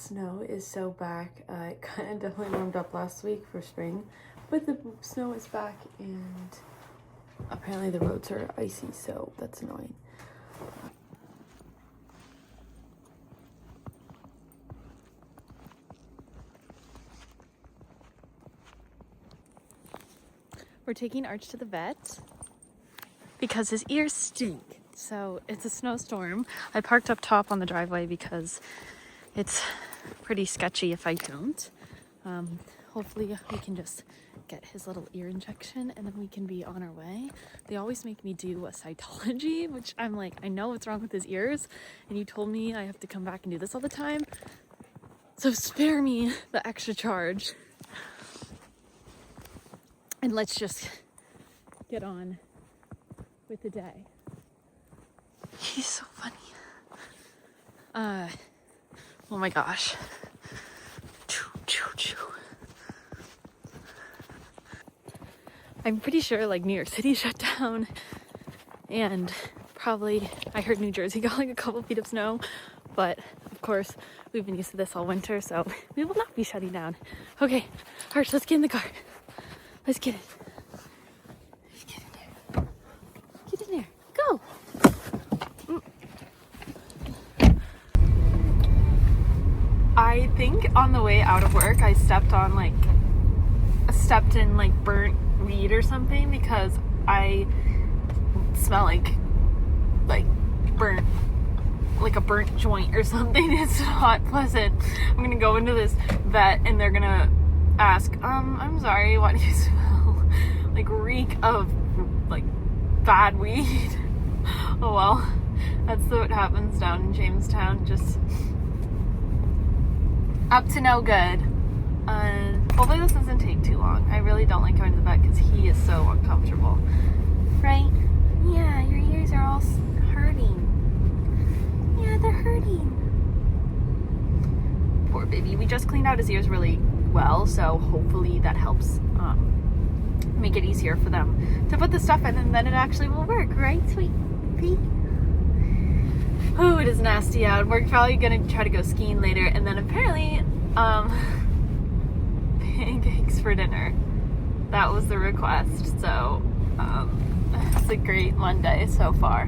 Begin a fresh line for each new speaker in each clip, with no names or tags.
snow is so back. It kind of definitely warmed up last week for spring, but the snow is back and apparently the roads are icy, so that's annoying. We're taking Arch to the vet because his ears stink. So it's a snowstorm. I parked up top on the driveway because it's pretty sketchy if I don't. Hopefully we can just get his little ear injection and then we can be on our way. They always make me do a cytology, which I'm like, I know what's wrong with his ears, and you told me I have to come back and do this all the time. So spare me the extra charge. And let's just get on with the day. He's so funny. Oh my gosh. Choo, choo, choo. I'm pretty sure like New York City shut down, and probably I heard New Jersey got like a couple feet of snow, but of course we've been used to this all winter, so we will not be shutting down. Okay, Arch, let's get in the car. Let's get it. Let's get in there. Get in there. Go. I think on the way out of work I stepped in like burnt weed or something because I smell like burnt, like a burnt joint or something. It's not pleasant. I'm gonna go into this vet and they're gonna ask, I'm sorry, why do you smell like reek of like bad weed? Oh well, that's what happens down in Jamestown, just up to no good. Hopefully this doesn't take too long. I really don't like going to the vet because he is so uncomfortable. Right? Yeah, your ears are all hurting. Yeah, they're hurting. Poor baby. We just cleaned out his ears really well, so hopefully that helps make it easier for them to put the stuff in, and then it actually will work, right, sweet pea? Oh, it is nasty out. We're probably gonna try to go skiing later, and then apparently pancakes for dinner. That was the request, so it's a great Monday so far.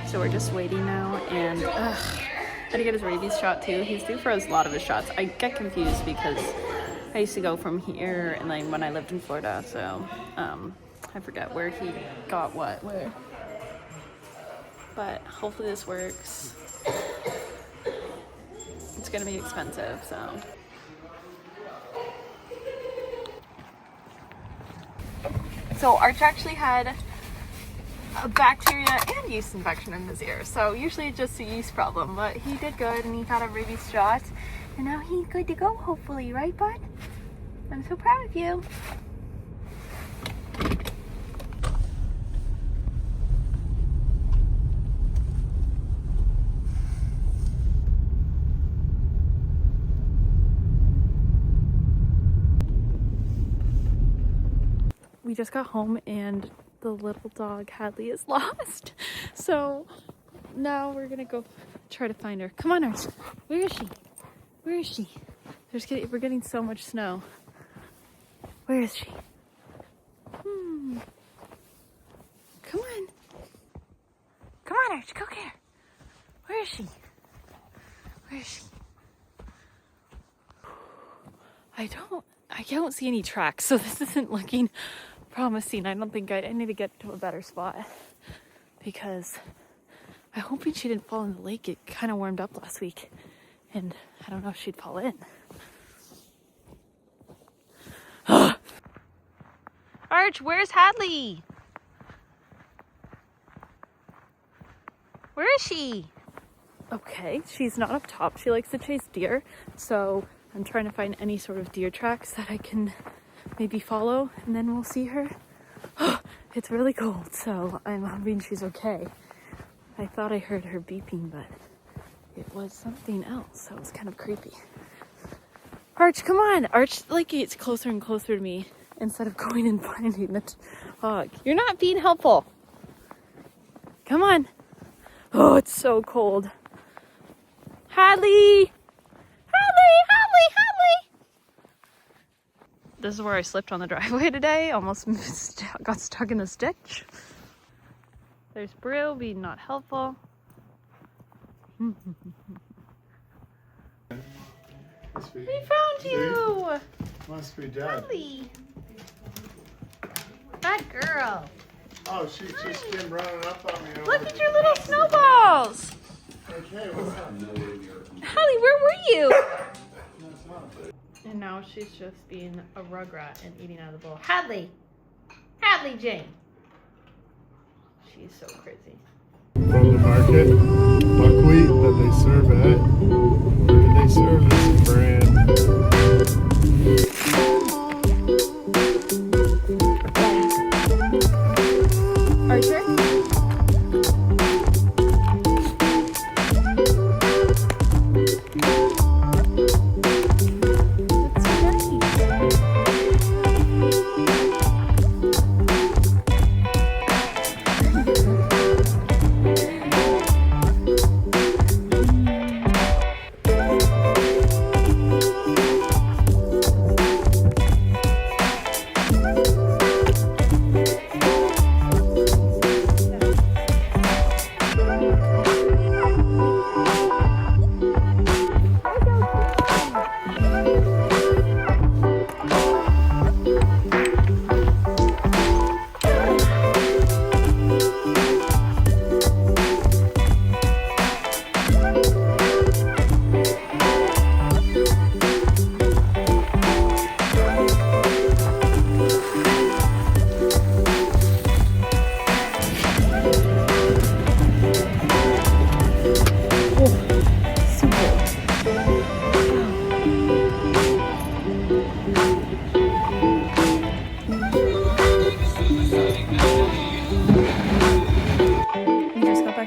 So we're just waiting now, and I had to get his rabies shot too. He's due for a lot of his shots. I get confused because I used to go from here and like when I lived in Florida, so I forget where he got where. But hopefully this works. It's gonna be expensive, so. So Arch actually had a bacteria and yeast infection in his ear, so usually it's just a yeast problem, but he did good and he got a rabies shot and now he's good to go, hopefully, right bud? I'm so proud of you. We just got home and the little dog Hadley is lost. So now we're gonna go try to find her. Come on, Arch. Where is she? Where is she? We're getting so much snow. Where is she? Come on. Come on, Arch. Go get her. Where is she? Where is she? I don't see any tracks, so this isn't looking promising. I don't think I need to get to a better spot because I'm hoping she didn't fall in the lake. It kind of warmed up last week, and I don't know if she'd fall in. Arch, where's Hadley? Where is she? Okay, she's not up top. She likes to chase deer, so I'm trying to find any sort of deer tracks that I can maybe follow, and then we'll see her. It's really cold, so I'm hoping she's okay. I thought I heard her beeping, but it was something else, so it was kind of creepy. Arch, come on! Arch, like, gets closer and closer to me instead of going and finding the dog. You're not being helpful. Come on. Oh, it's so cold. Hadley! Hadley! This is where I slipped on the driveway today. Almost got stuck in this ditch. There's Brew being not helpful. We found you!
Must be dead.
Hadley! Bad girl.
Oh, she just came running up on me.
Look at your little snowballs!
Okay, what's up?
Hadley, where were you? And now she's just being a rugrat and eating out of the bowl. Hadley! Hadley Jane! She's so crazy.
From the market, buckwheat that they serve at. Where do they serve this brand?
Archer?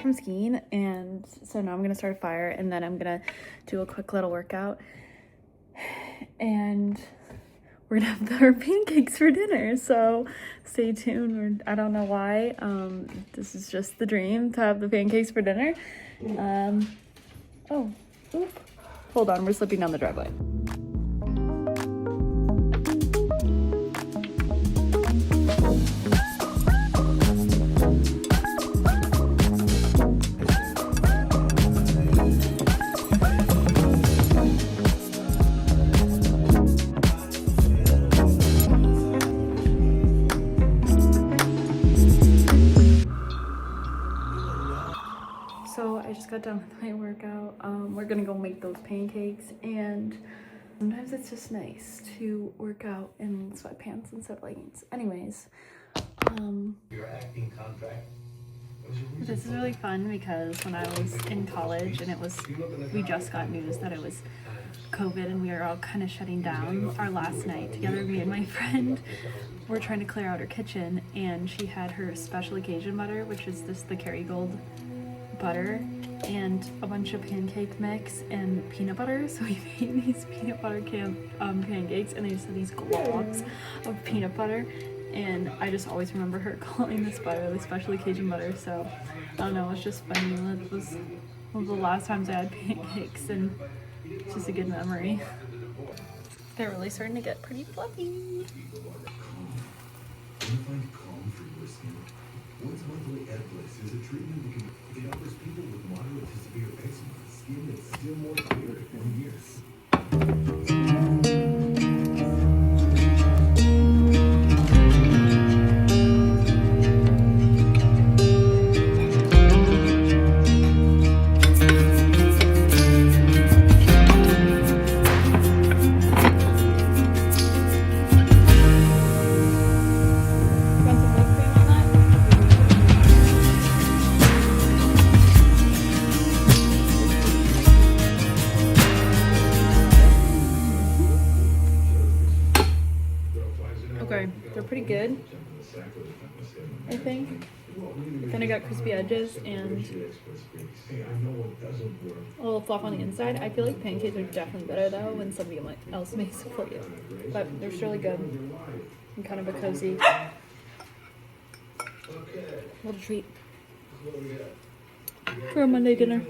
From skiing, and so now I'm gonna start a fire, and then I'm gonna do a quick little workout, and we're gonna have our pancakes for dinner, so stay tuned. I don't know why, this is just the dream to have the pancakes for dinner. Oh, oop. Hold on, we're slipping down the driveway. So I just got done with my workout. We're gonna go make those pancakes, and sometimes it's just nice to work out in sweatpants instead of leggings. Anyways,
Your acting contract.
this is really fun because when I was in college and we just got news that it was COVID and we were all kind of shutting down, our last night together, me and my friend were trying to clear out her kitchen, and she had her special occasion butter, which is the Kerrygold butter, and a bunch of pancake mix and peanut butter. So we made these peanut butter pancakes, and they just had these globs of peanut butter, and I just always remember her calling this butter the special occasion butter. So I don't know, it's just funny. It was one of the last times I had pancakes, and it's just a good memory. They're really starting to get pretty fluffy.
Find calm for your skin. Once monthly Edibliss is a treatment it offers people with moderate to severe eczema skin that's still more clear in years.
They're pretty good, I think. Kind of got crispy edges and a little fluff on the inside. I feel like pancakes are definitely better though when somebody else makes it for you. But they're really good and kind of a cozy little treat for a Monday dinner.